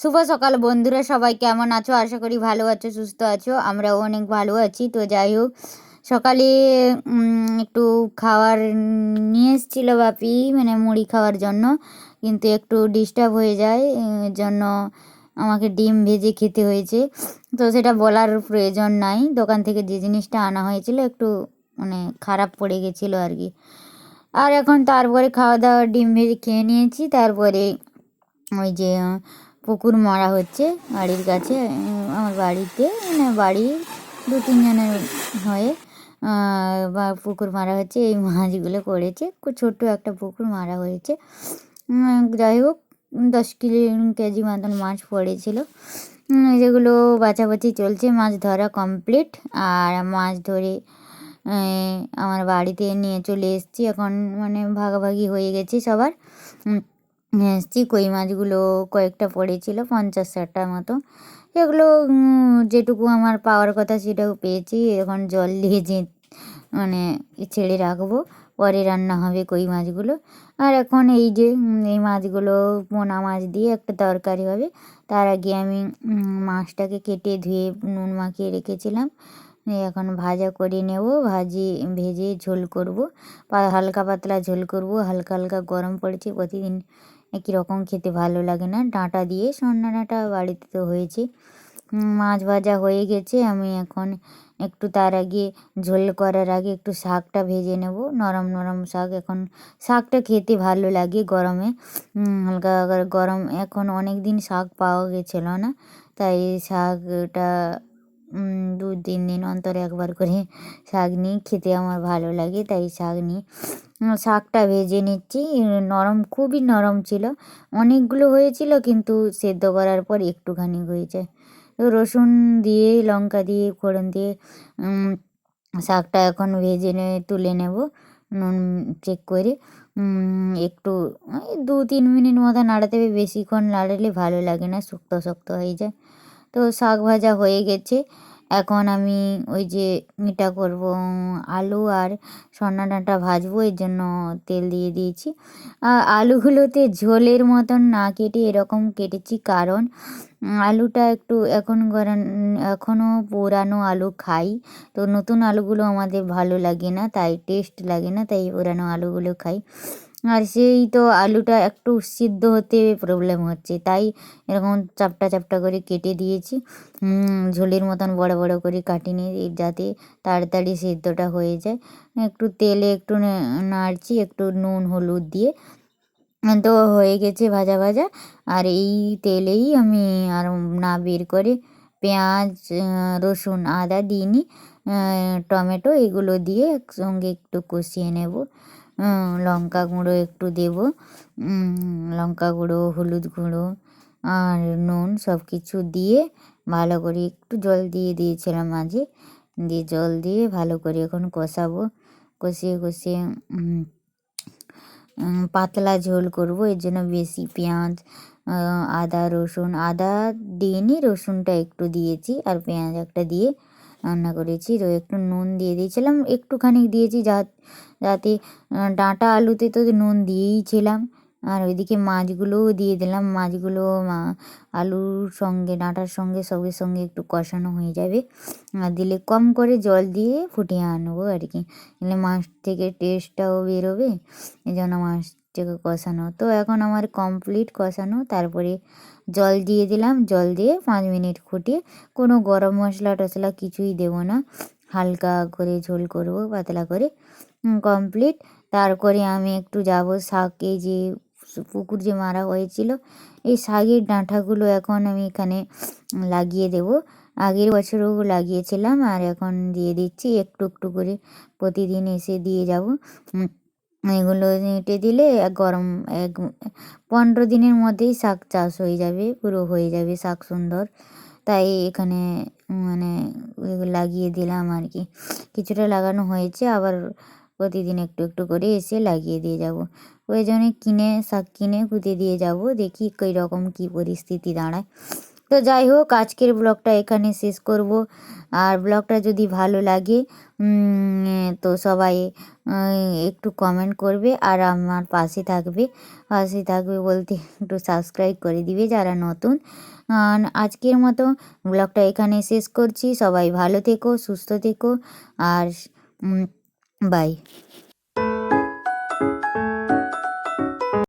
শুভ সকাল বন্ধুরা, সবাই কেমন আছো? আশা করি ভালো আছো, সুস্থ আছো। আমরাও অনেক ভালো আছি। তো যাই হোক, সকালে একটু খাবার নিয়ে এসেছিল বাপি, মানে মুড়ি খাওয়ার জন্য, কিন্তু একটু ডিস্টার্ব হয়ে যায়, এর জন্য আমাকে ডিম ভেজে খেতে হয়েছে। তো সেটা বলার প্রয়োজন নাই, দোকান থেকে যে জিনিসটা আনা হয়েছিল একটু মানে খারাপ পড়ে গেছিলো আর কি। আর এখন তারপরে খাওয়া দাওয়া ডিম ভেজে খেয়ে নিয়েছি। তারপরে ওই যে পুকুর মারা হচ্ছে বাড়ির কাছে, আমার বাড়িতে, মানে বাড়ির 2-3 জনের হয়ে বা পুকুর মারা হচ্ছে। এই মাছগুলো পড়েছে, খুব ছোট্ট একটা পুকুর মারা হয়েছে। যাই হোক, 10 কেজি মতন মাছ পড়েছিল, যেগুলো বাছাবাছি চলছে। মাছ ধরা কমপ্লিট, আর মাছ ধরে আমার বাড়িতে নিয়ে চলে এসেছি। এখন মানে ভাগাভাগি হয়ে গেছে সবার। নিয়ে এসেছি কই মাছগুলো, কয়েকটা পড়েছিল 50-60টার মতো। এগুলো যেটুকু আমার পাওয়ার কথা সেটাও পেয়েছি। এখন জল দিয়ে যে মানে ছেড়ে রাখবো, পরে রান্না হবে কই মাছগুলো। আর এখন এই যে এই মাছগুলো পোনা মাছ দিয়ে একটা তরকারি হবে। তার আগে আমি মাছটাকে কেটে ধুয়ে নুন মাখিয়ে রেখেছিলাম। এখন ভাজা করে নেব, ভেজে ঝোল করব, হালকা পাতলা ঝোল করব। হালকা হালকা গরম পড়েছে, প্রতিদিন একই রকম খেতে ভালো লাগে না। ডাঁটা দিয়ে, সন্না ডাঁটা বাড়িতে তো হয়েছে। মাছ ভাজা হয়ে গেছে। আমি এখন একটু তার আগে ঝোল করার আগে একটু শাকটা ভেজে নেব, নরম নরম শাক। এখন শাকটা খেতে ভালো লাগে গরমে, হালকা গরম। এখন অনেক দিন শাক পাওয়া গেছিল না, তাই শাকটা 2-3 দিন অন্তর একবার করে শাক নিই, খেতে আমার ভালো লাগে, তাই শাক নিই। শাকটা ভেজে নিচ্ছি। নরম, খুবই নরম ছিল, অনেকগুলো হয়েছিল, কিন্তু সেদ্ধ করার পর একটুখানি হয়েছে। তো রসুন দিয়ে, লঙ্কা দিয়ে, ফোড়ন দিয়ে শাকটা এখন ভেজে তুলে নেব, নুন চেক করে। একটু 2-3 মিনিট মতো নাড়াতে হবে, বেশিক্ষণ নাড়ালে ভালো লাগে না, শক্ত শক্ত হয়ে যায়। তো শাক ভাজা হয়ে গেছে। এখন আমি ওই যে এটা করব, আলু আর সন্না ডাঁটা ভাজবো, এর জন্য তেল দিয়ে দিয়েছি। আলুগুলোতে ঝোলের মতন না কেটে এরকম কেটেছি, কারণ আলুটা একটু এখনও পুরানো আলু খাই, তো নতুন আলুগুলো আমাদের ভালো লাগে না, তাই টেস্ট লাগে না, তাই পুরানো আলুগুলো খাই। আর সেই তো আলুটা একটু সিদ্ধ হতে প্রবলেম হচ্ছে, তাই এরকম চাপটা চাপটা করে কেটে দিয়েছি। ঝোলের মতন বড় বড় করে কাটিনি, যাতে তাড়াতাড়ি সিদ্ধটা হয়ে যায়। একটু তেলে একটু নাড়ছি, একটু নুন হলুদ দিয়ে। তো হয়ে গেছে ভাজা ভাজা। আর এই তেলেই আমি আর না বের করে পেঁয়াজ, রসুন, আদা দিইনি, টমেটো এগুলো দিয়ে একসঙ্গে একটু কষিয়ে নেব। লঙ্কা গুঁড়ো একটু দেব, লঙ্কা গুঁড়ো, হলুদ গুঁড়ো আর নুন সব কিছু দিয়ে ভালো করে একটু জল দিয়ে দিয়েছিলাম মাঝে, দিয়ে জল দিয়ে ভালো করে এখন কষাবো। কষিয়ে কষিয়ে পাতলা ঝোল করব, এর জন্য বেশি পেঁয়াজ, আদা দিইনি, রসুনটা একটু দিয়েছি, আর পেঁয়াজ একটা দিয়ে রান্না করেছি। তো একটু নুন দিয়ে দিয়েছিলাম, একটুখানি দিয়েছি, যাতে ডাঁটা আলুতে তো নুন দিয়েইছিলাম। আর ওইদিকে মাছগুলোও দিয়ে দিলাম, মাছগুলো আলুর সঙ্গে, ডাঁটার সঙ্গে, সবের সঙ্গে একটু কষানো হয়ে যাবে। আর দিলে কম করে জল দিয়ে ফুটিয়ে আনবো আর কি, তাহলে মাছ থেকে টেস্টটাও বেরোবে, এই জন্য মাছটাকে কষানো। তো এখন আমার কমপ্লিট কষানো। তারপরে জল দিয়ে দিলাম, জল দিয়ে 5 মিনিট ফুটিয়ে, কোনো গরম মশলা টশলা কিছুই দেবো না, হালকা করে ঝোল করব, পাতলা করে। কমপ্লিট। তারপরে আমি একটু যাব শাক, এই যে পুকুর যে মারা হয়েছিল, এই শাকের ডাঁটাগুলো এখন আমি এখানে লাগিয়ে দেব। আগের বছরও লাগিয়েছিলাম, আর এখন দিয়ে দিচ্ছি একটু একটু করে, প্রতিদিন এসে দিয়ে যাব। এগুলো এঁটে দিলে 15 দিনের মধ্যেই শাক চাষ হয়ে যাবে, পুরো হয়ে যাবে শাক সুন্দর, তাই এখানে মানে লাগিয়ে দিলাম আর কি। কিছুটা লাগানো হয়েছে, আবার প্রতিদিন একটু একটু করে এসে লাগিয়ে দিয়ে যাব। প্রয়োজনে শাক কিনে পুঁতে দিয়ে যাব, দেখি কী রকম কী পরিস্থিতি দাঁড়ায়। তো তো যাই হোক, আজকের ব্লগটা এখানে শেষ করব। আর ব্লগটা যদি ভালো লাগে তো সবাই একটু কমেন্ট করবে আর আমার পাশে থাকবে বলতে একটু সাবস্ক্রাইব করে দিবে যারা নতুন। আজকের মতো ব্লগটা এখানে শেষ করছি। সবাই ভালো থেকো, সুস্থ থেকো, আর বাই।